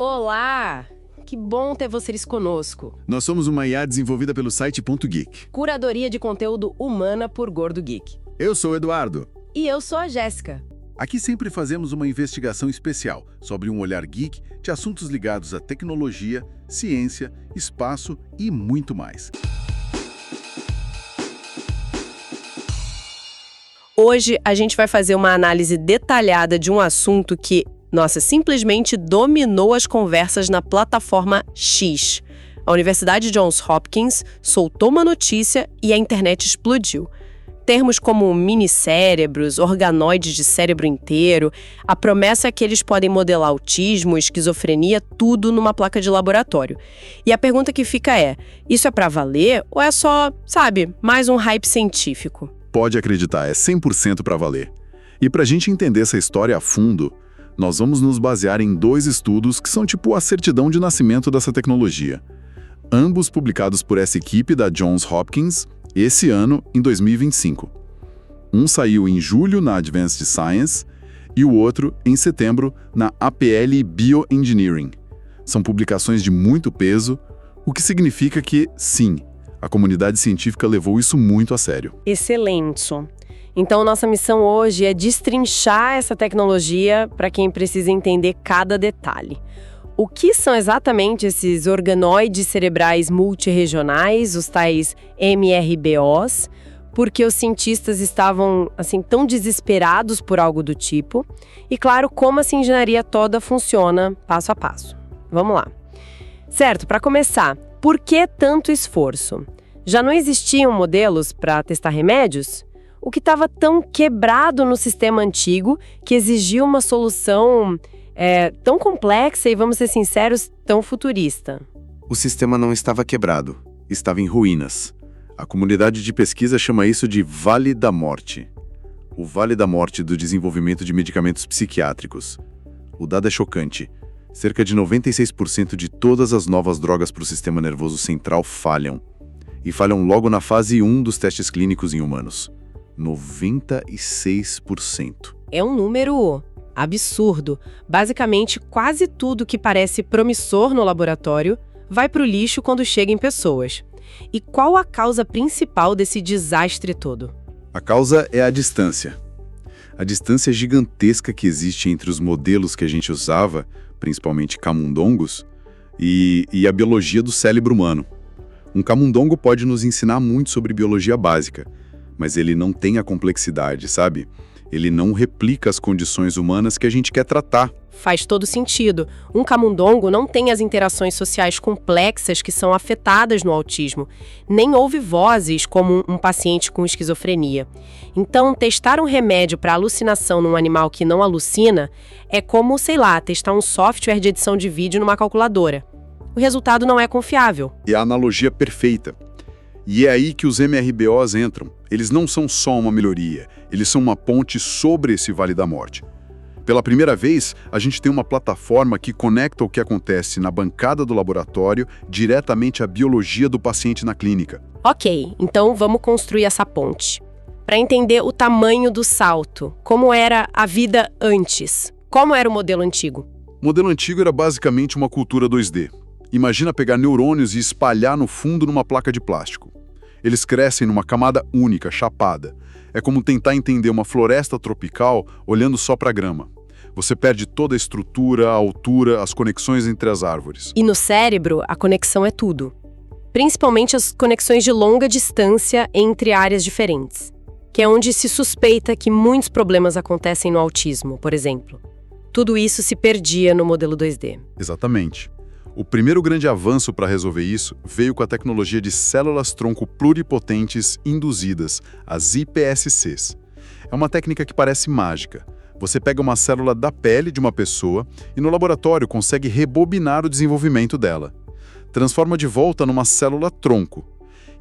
Olá! Que bom ter vocês conosco. Nós somos uma IA desenvolvida pelo site .geek. Curadoria de conteúdo humana por Gordo Geek. Eu sou o Eduardo. E eu sou a Jéssica. Aqui sempre fazemos uma investigação especial sobre um olhar geek de assuntos ligados à tecnologia, ciência, espaço e muito mais. Hoje a gente vai fazer uma análise detalhada de um assunto que, simplesmente dominou as conversas na plataforma X. A Universidade Johns Hopkins soltou uma notícia e a internet explodiu. Termos como minicérebros, organoides de cérebro inteiro, a promessa é que eles podem modelar autismo, esquizofrenia, tudo numa placa de laboratório. E a pergunta que fica é, isso é pra valer ou é só, mais um hype científico? Pode acreditar, é 100% para valer. E para a gente entender essa história a fundo, nós vamos nos basear em dois estudos que são tipo a certidão de nascimento dessa tecnologia. Ambos publicados por essa equipe da Johns Hopkins, esse ano, em 2025. Um saiu em julho na Advanced Science e o outro em setembro na APL Bioengineering. São publicações de muito peso, o que significa que, sim, a comunidade científica levou isso muito a sério. Excelente. Então, nossa missão hoje é destrinchar essa tecnologia para quem precisa entender cada detalhe. O que são exatamente esses organoides cerebrais multirregionais, os tais MRBOs, porque os cientistas estavam, tão desesperados por algo do tipo, e, claro, como essa engenharia toda funciona passo a passo. Vamos lá. Certo, para começar, por que tanto esforço? Já não existiam modelos para testar remédios? O que estava tão quebrado no sistema antigo que exigia uma solução tão complexa e, vamos ser sinceros, tão futurista? O sistema não estava quebrado, estava em ruínas. A comunidade de pesquisa chama isso de Vale da Morte. O Vale da Morte do desenvolvimento de medicamentos psiquiátricos. O dado é chocante. Cerca de 96% de todas as novas drogas para o sistema nervoso central falham. E falham logo na fase 1 dos testes clínicos em humanos. 96%. É um número absurdo. Basicamente, quase tudo que parece promissor no laboratório vai para o lixo quando chega em pessoas. E qual a causa principal desse desastre todo? A causa é a distância. A distância gigantesca que existe entre os modelos que a gente usava, principalmente camundongos, e a biologia do cérebro humano. Um camundongo pode nos ensinar muito sobre biologia básica, mas ele não tem a complexidade, sabe? Ele não replica as condições humanas que a gente quer tratar. Faz todo sentido. Um camundongo não tem as interações sociais complexas que são afetadas no autismo. Nem ouve vozes como um paciente com esquizofrenia. Então, testar um remédio para alucinação num animal que não alucina é como, testar um software de edição de vídeo numa calculadora. O resultado não é confiável. É a analogia perfeita. E é aí que os MRBOs entram. Eles não são só uma melhoria, eles são uma ponte sobre esse Vale da Morte. Pela primeira vez, a gente tem uma plataforma que conecta o que acontece na bancada do laboratório diretamente à biologia do paciente na clínica. Ok, então vamos construir essa ponte. Para entender o tamanho do salto, como era a vida antes? Como era o modelo antigo? O modelo antigo era basicamente uma cultura 2D. Imagina pegar neurônios e espalhar no fundo numa placa de plástico. Eles crescem numa camada única, chapada. É como tentar entender uma floresta tropical olhando só para a grama. Você perde toda a estrutura, a altura, as conexões entre as árvores. E no cérebro, a conexão é tudo. Principalmente as conexões de longa distância entre áreas diferentes, que é onde se suspeita que muitos problemas acontecem no autismo, por exemplo. Tudo isso se perdia no modelo 2D. Exatamente. O primeiro grande avanço para resolver isso veio com a tecnologia de células-tronco pluripotentes induzidas, as iPSCs. É uma técnica que parece mágica. Você pega uma célula da pele de uma pessoa e no laboratório consegue rebobinar o desenvolvimento dela. Transforma de volta numa célula-tronco.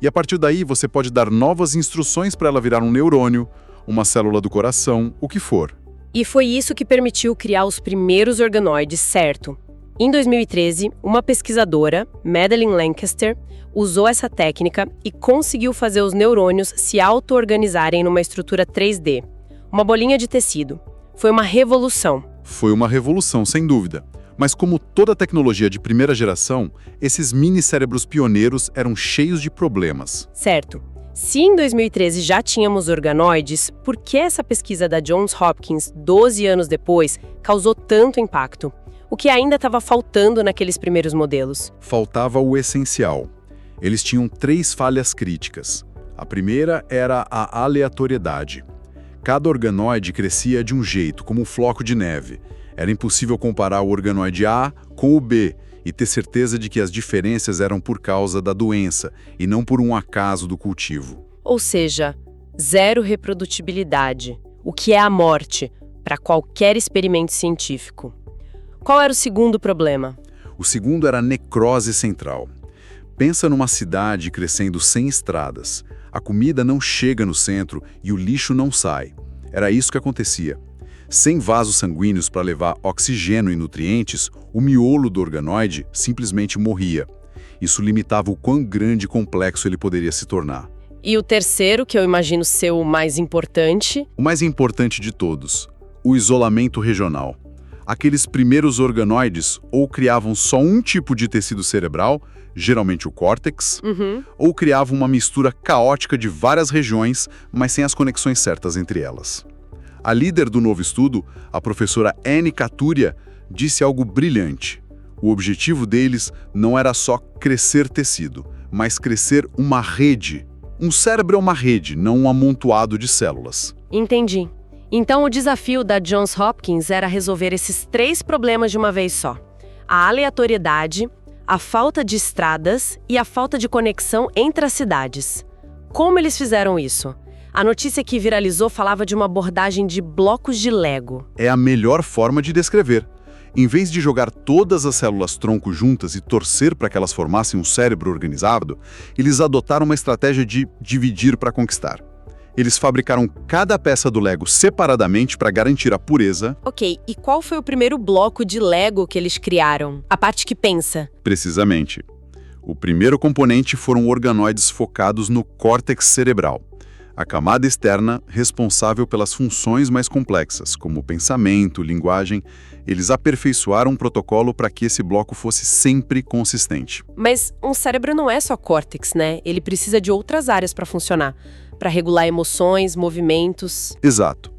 E a partir daí você pode dar novas instruções para ela virar um neurônio, uma célula do coração, o que for. E foi isso que permitiu criar os primeiros organoides, certo? Em 2013, uma pesquisadora, Madeleine Lancaster, usou essa técnica e conseguiu fazer os neurônios se auto-organizarem numa estrutura 3D, uma bolinha de tecido. Foi uma revolução. Foi uma revolução, sem dúvida. Mas como toda tecnologia de primeira geração, esses mini-cérebros pioneiros eram cheios de problemas. Certo. Se em 2013 já tínhamos organoides, por que essa pesquisa da Johns Hopkins, 12 anos depois, causou tanto impacto? O que ainda estava faltando naqueles primeiros modelos? Faltava o essencial. Eles tinham 3 falhas críticas. A primeira era a aleatoriedade. Cada organoide crescia de um jeito, como um floco de neve. Era impossível comparar o organoide A com o B e ter certeza de que as diferenças eram por causa da doença e não por um acaso do cultivo. Ou seja, zero reprodutibilidade, o que é a morte para qualquer experimento científico. Qual era o segundo problema? O segundo era a necrose central. Pensa numa cidade crescendo sem estradas. A comida não chega no centro e o lixo não sai. Era isso que acontecia. Sem vasos sanguíneos para levar oxigênio e nutrientes, o miolo do organoide simplesmente morria. Isso limitava o quão grande e complexo ele poderia se tornar. E o terceiro, que eu imagino ser o mais importante? O mais importante de todos, o isolamento regional. Aqueles primeiros organoides ou criavam só um tipo de tecido cerebral, geralmente o córtex, ou criavam uma mistura caótica de várias regiões, mas sem as conexões certas entre elas. A líder do novo estudo, a professora Anne Katuria, disse algo brilhante. O objetivo deles não era só crescer tecido, mas crescer uma rede. Um cérebro é uma rede, não um amontoado de células. Entendi. Então o desafio da Johns Hopkins era resolver esses 3 problemas de uma vez só. A aleatoriedade, a falta de estradas e a falta de conexão entre as cidades. Como eles fizeram isso? A notícia que viralizou falava de uma abordagem de blocos de Lego. É a melhor forma de descrever. Em vez de jogar todas as células-tronco juntas e torcer para que elas formassem um cérebro organizado, eles adotaram uma estratégia de dividir para conquistar. Eles fabricaram cada peça do Lego separadamente para garantir a pureza. Ok, e qual foi o primeiro bloco de Lego que eles criaram? A parte que pensa. Precisamente. O primeiro componente foram organoides focados no córtex cerebral, a camada externa responsável pelas funções mais complexas, como pensamento, linguagem. Eles aperfeiçoaram um protocolo para que esse bloco fosse sempre consistente. Mas um cérebro não é só córtex, né? Ele precisa de outras áreas para funcionar, para regular emoções, movimentos. Exato.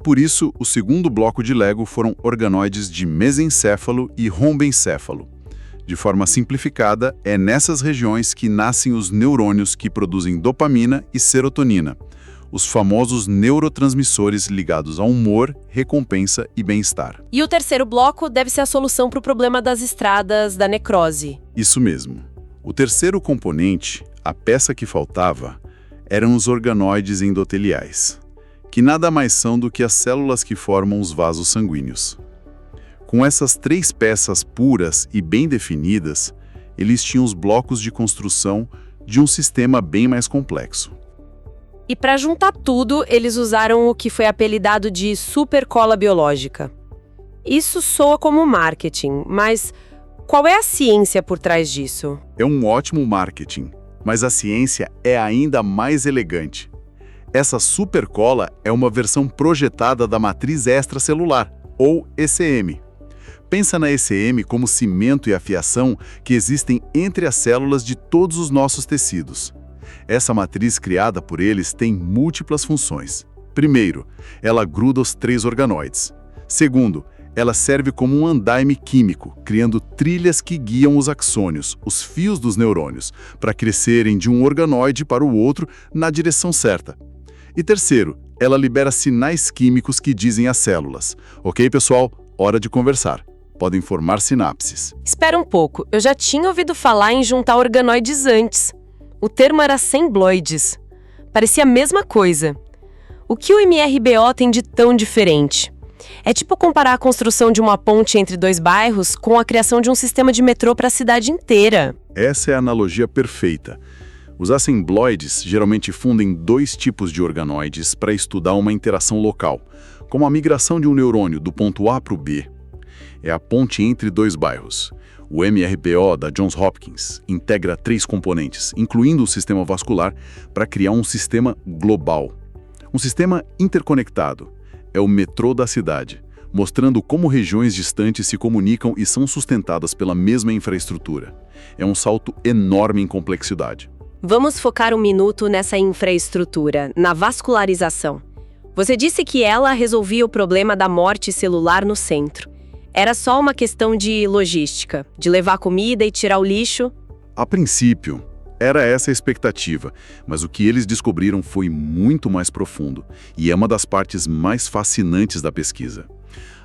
Por isso, o segundo bloco de Lego foram organoides de mesencéfalo e rombencéfalo. De forma simplificada, é nessas regiões que nascem os neurônios que produzem dopamina e serotonina, os famosos neurotransmissores ligados ao humor, recompensa e bem-estar. E o terceiro bloco deve ser a solução para o problema das estradas, da necrose. Isso mesmo. O terceiro componente, a peça que faltava, eram os organoides endoteliais, que nada mais são do que as células que formam os vasos sanguíneos. Com essas 3 peças puras e bem definidas, eles tinham os blocos de construção de um sistema bem mais complexo. E para juntar tudo, eles usaram o que foi apelidado de supercola biológica. Isso soa como marketing, mas qual é a ciência por trás disso? É um ótimo marketing, mas a ciência é ainda mais elegante. Essa supercola é uma versão projetada da matriz extracelular, ou ECM. Pensa na ECM como cimento e afiação que existem entre as células de todos os nossos tecidos. Essa matriz criada por eles tem múltiplas funções. Primeiro, ela gruda os 3 organoides. Segundo, ela serve como um andaime químico, criando trilhas que guiam os axônios, os fios dos neurônios, para crescerem de um organoide para o outro na direção certa. E terceiro, ela libera sinais químicos que dizem às células: ok, pessoal, hora de conversar. Podem formar sinapses. Espera um pouco, eu já tinha ouvido falar em juntar organoides antes. O termo era assembloides. Parecia a mesma coisa. O que o MRBO tem de tão diferente? É tipo comparar a construção de uma ponte entre 2 bairros com a criação de um sistema de metrô para a cidade inteira. Essa é a analogia perfeita. Os assembloides geralmente fundem 2 tipos de organoides para estudar uma interação local, como a migração de um neurônio do ponto A para o B. É a ponte entre 2 bairros. O MRBO da Johns Hopkins integra 3 componentes, incluindo o sistema vascular, para criar um sistema global. Um sistema interconectado. É o metrô da cidade. mostrando como regiões distantes se comunicam e são sustentadas pela mesma infraestrutura. É um salto enorme em complexidade. Vamos focar um minuto nessa infraestrutura, na vascularização. Você disse que ela resolvia o problema da morte celular no centro. Era só uma questão de logística, de levar comida e tirar o lixo? A princípio, era essa a expectativa, mas o que eles descobriram foi muito mais profundo, e é uma das partes mais fascinantes da pesquisa.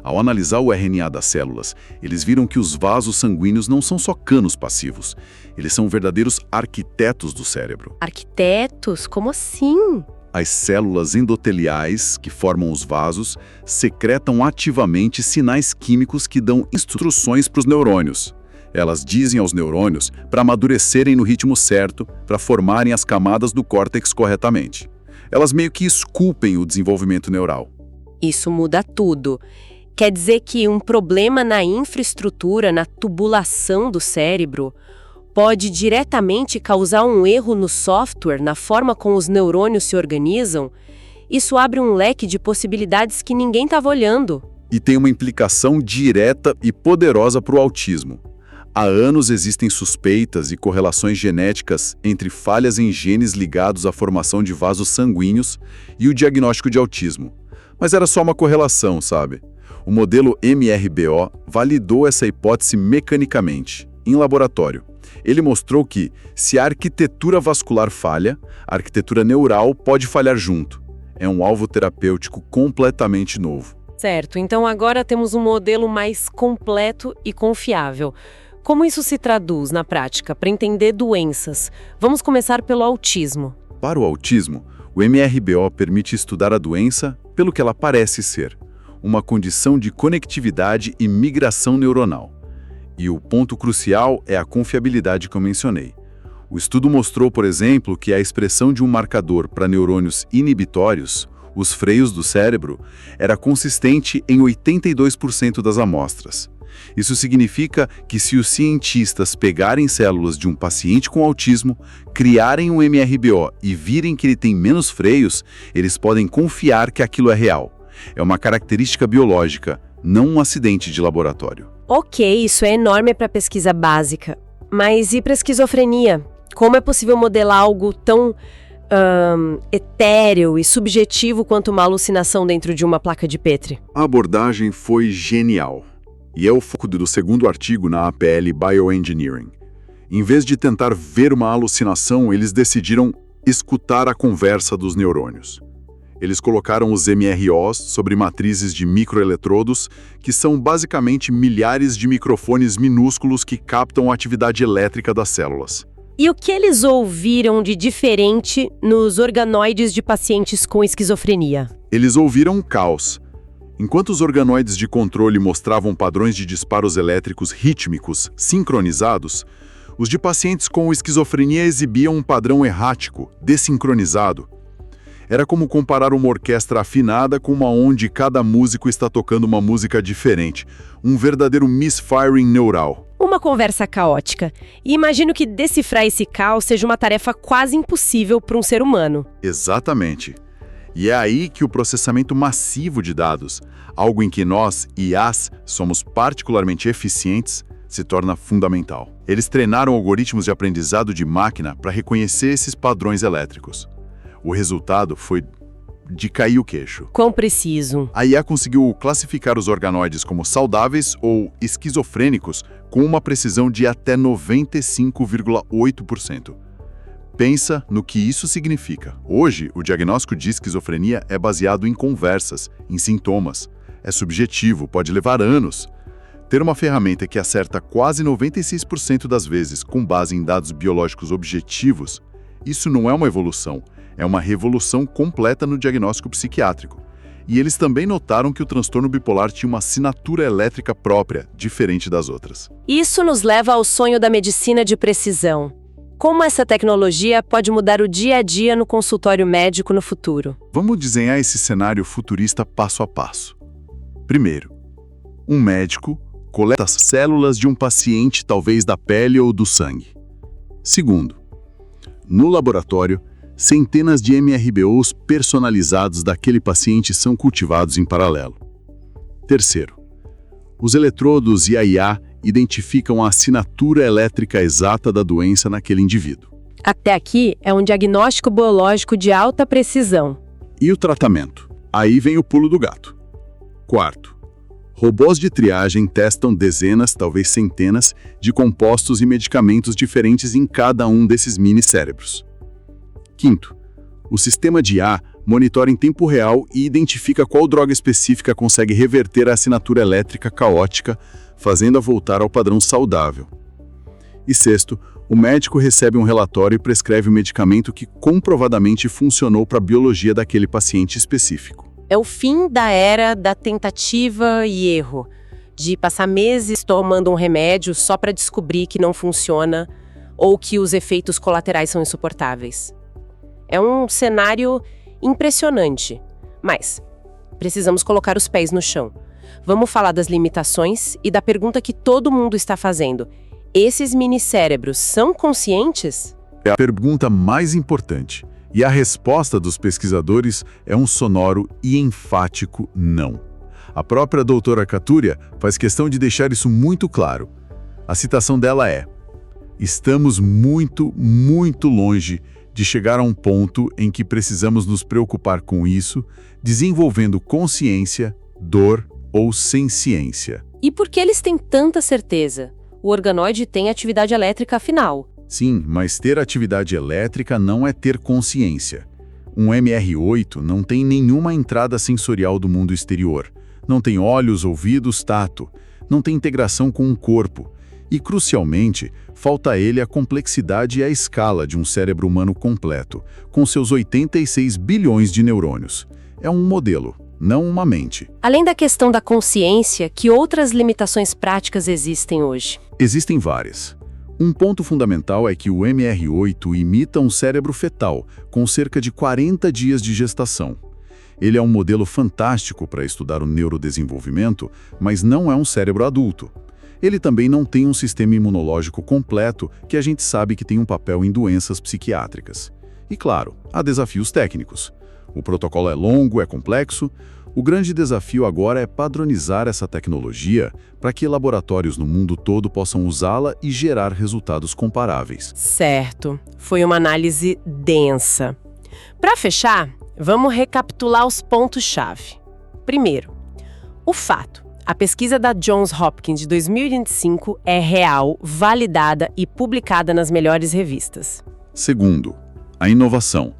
Ao analisar o RNA das células, eles viram que os vasos sanguíneos não são só canos passivos, eles são verdadeiros arquitetos do cérebro. Arquitetos? Como assim? As células endoteliais, que formam os vasos, secretam ativamente sinais químicos que dão instruções para os neurônios. Elas dizem aos neurônios para amadurecerem no ritmo certo, para formarem as camadas do córtex corretamente. Elas meio que esculpem o desenvolvimento neural. Isso muda tudo. Quer dizer que um problema na infraestrutura, na tubulação do cérebro, pode diretamente causar um erro no software, na forma como os neurônios se organizam? Isso abre um leque de possibilidades que ninguém estava olhando. E tem uma implicação direta e poderosa para o autismo. Há anos existem suspeitas e correlações genéticas entre falhas em genes ligados à formação de vasos sanguíneos e o diagnóstico de autismo. Mas era só uma correlação, sabe? O modelo MRBO validou essa hipótese mecanicamente, em laboratório. Ele mostrou que, se a arquitetura vascular falha, a arquitetura neural pode falhar junto. É um alvo terapêutico completamente novo. Certo, então agora temos um modelo mais completo e confiável. Como isso se traduz na prática para entender doenças? Vamos começar pelo autismo. Para o autismo, o MRBO permite estudar a doença pelo que ela parece ser, uma condição de conectividade e migração neuronal. E o ponto crucial é a confiabilidade que eu mencionei. O estudo mostrou, por exemplo, que a expressão de um marcador para neurônios inibitórios, os freios do cérebro, era consistente em 82% das amostras. Isso significa que se os cientistas pegarem células de um paciente com autismo, criarem um MRBO e virem que ele tem menos freios, eles podem confiar que aquilo é real. É uma característica biológica, não um acidente de laboratório. Ok, isso é enorme para pesquisa básica. Mas e para esquizofrenia? Como é possível modelar algo tão etéreo e subjetivo quanto uma alucinação dentro de uma placa de Petri? A abordagem foi genial. E é o foco do segundo artigo na APL Bioengineering. Em vez de tentar ver uma alucinação, eles decidiram escutar a conversa dos neurônios. Eles colocaram os MROs sobre matrizes de microeletrodos, que são basicamente milhares de microfones minúsculos que captam a atividade elétrica das células. E o que eles ouviram de diferente nos organoides de pacientes com esquizofrenia? Eles ouviram um caos. Enquanto os organoides de controle mostravam padrões de disparos elétricos rítmicos, sincronizados, os de pacientes com esquizofrenia exibiam um padrão errático, desincronizado. Era como comparar uma orquestra afinada com uma onde cada músico está tocando uma música diferente, um verdadeiro misfiring neural. Uma conversa caótica. E imagino que decifrar esse caos seja uma tarefa quase impossível para um ser humano. Exatamente. E é aí que o processamento massivo de dados, algo em que nós, IAs, somos particularmente eficientes, se torna fundamental. Eles treinaram algoritmos de aprendizado de máquina para reconhecer esses padrões elétricos. O resultado foi de cair o queixo. Quão preciso. A IA conseguiu classificar os organoides como saudáveis ou esquizofrênicos com uma precisão de até 95,8%. Pensa no que isso significa. Hoje, o diagnóstico de esquizofrenia é baseado em conversas, em sintomas. É subjetivo, pode levar anos. Ter uma ferramenta que acerta quase 96% das vezes com base em dados biológicos objetivos, isso não é uma evolução, é uma revolução completa no diagnóstico psiquiátrico. E eles também notaram que o transtorno bipolar tinha uma assinatura elétrica própria, diferente das outras. Isso nos leva ao sonho da medicina de precisão. Como essa tecnologia pode mudar o dia a dia no consultório médico no futuro? Vamos desenhar esse cenário futurista passo a passo. Primeiro, um médico coleta as células de um paciente, talvez da pele ou do sangue. Segundo, no laboratório, centenas de MRBOs personalizados daquele paciente são cultivados em paralelo. Terceiro, os eletrodos e a IA identificam a assinatura elétrica exata da doença naquele indivíduo. Até aqui é um diagnóstico biológico de alta precisão. E o tratamento? Aí vem o pulo do gato. Quarto, robôs de triagem testam dezenas, talvez centenas, de compostos e medicamentos diferentes em cada um desses mini-cérebros. Quinto, o sistema de IA monitora em tempo real e identifica qual droga específica consegue reverter a assinatura elétrica caótica, fazendo-a voltar ao padrão saudável. E sexto, o médico recebe um relatório e prescreve o medicamento que comprovadamente funcionou para a biologia daquele paciente específico. É o fim da era da tentativa e erro, de passar meses tomando um remédio só para descobrir que não funciona ou que os efeitos colaterais são insuportáveis. É um cenário impressionante, mas precisamos colocar os pés no chão. Vamos falar das limitações e da pergunta que todo mundo está fazendo. Esses minicérebros são conscientes? É a pergunta mais importante, e a resposta dos pesquisadores é um sonoro e enfático não. A própria doutora Katuria faz questão de deixar isso muito claro. A citação dela é: "Estamos muito, muito longe de chegar a um ponto em que precisamos nos preocupar com isso, desenvolvendo consciência, dor ou senciência." E por que eles têm tanta certeza? O organoide tem atividade elétrica afinal. Sim, mas ter atividade elétrica não é ter consciência. Um MR8 não tem nenhuma entrada sensorial do mundo exterior. Não tem olhos, ouvidos, tato. Não tem integração com o corpo. E, crucialmente, falta a ele a complexidade e a escala de um cérebro humano completo, com seus 86 bilhões de neurônios. É um modelo, não uma mente. Além da questão da consciência, que outras limitações práticas existem hoje? Existem várias. Um ponto fundamental é que o MR8 imita um cérebro fetal, com cerca de 40 dias de gestação. Ele é um modelo fantástico para estudar o neurodesenvolvimento, mas não é um cérebro adulto. Ele também não tem um sistema imunológico completo, que a gente sabe que tem um papel em doenças psiquiátricas. E claro, há desafios técnicos. O protocolo é longo, é complexo. O grande desafio agora é padronizar essa tecnologia para que laboratórios no mundo todo possam usá-la e gerar resultados comparáveis. Certo. Foi uma análise densa. Para fechar, vamos recapitular os pontos-chave. Primeiro, o fato. A pesquisa da Johns Hopkins de 2025 é real, validada e publicada nas melhores revistas. Segundo, a inovação.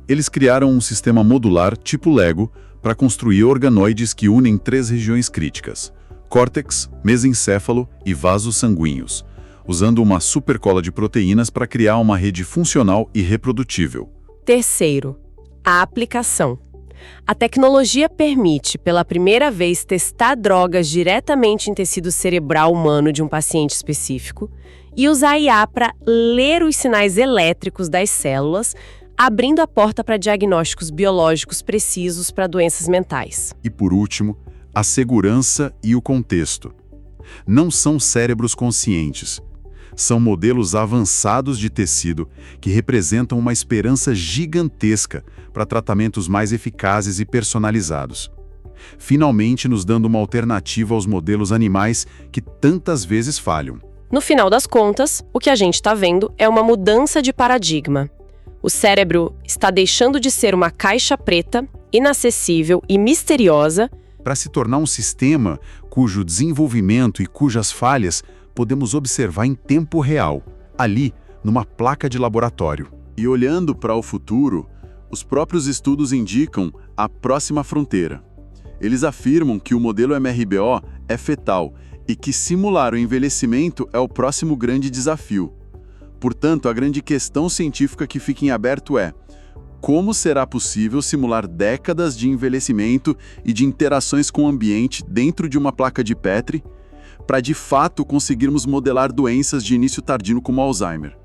Eles criaram um sistema modular tipo Lego para construir organoides que unem 3 regiões críticas: córtex, mesencéfalo e vasos sanguíneos, usando uma supercola de proteínas para criar uma rede funcional e reprodutível. Terceiro, a aplicação. A tecnologia permite, pela primeira vez, testar drogas diretamente em tecido cerebral humano de um paciente específico e usar a IA para ler os sinais elétricos das células, abrindo a porta para diagnósticos biológicos precisos para doenças mentais. E por último, a segurança e o contexto. Não são cérebros conscientes. São modelos avançados de tecido que representam uma esperança gigantesca para tratamentos mais eficazes e personalizados. Finalmente nos dando uma alternativa aos modelos animais que tantas vezes falham. No final das contas, o que a gente está vendo é uma mudança de paradigma. O cérebro está deixando de ser uma caixa preta, inacessível e misteriosa para se tornar um sistema cujo desenvolvimento e cujas falhas podemos observar em tempo real, ali, numa placa de laboratório. E olhando para o futuro, os próprios estudos indicam a próxima fronteira. Eles afirmam que o modelo MRBO é fetal e que simular o envelhecimento é o próximo grande desafio. Portanto, a grande questão científica que fica em aberto é: como será possível simular décadas de envelhecimento e de interações com o ambiente dentro de uma placa de Petri para de fato conseguirmos modelar doenças de início tardio como Alzheimer?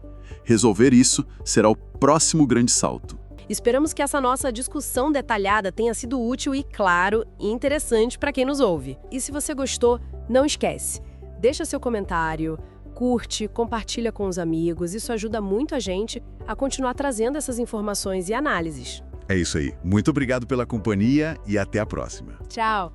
Resolver isso será o próximo grande salto. Esperamos que essa nossa discussão detalhada tenha sido útil e, claro, interessante para quem nos ouve. E se você gostou, não esquece, deixa seu comentário, curte, compartilha com os amigos. Isso ajuda muito a gente a continuar trazendo essas informações e análises. É isso aí. Muito obrigado pela companhia e até a próxima. Tchau!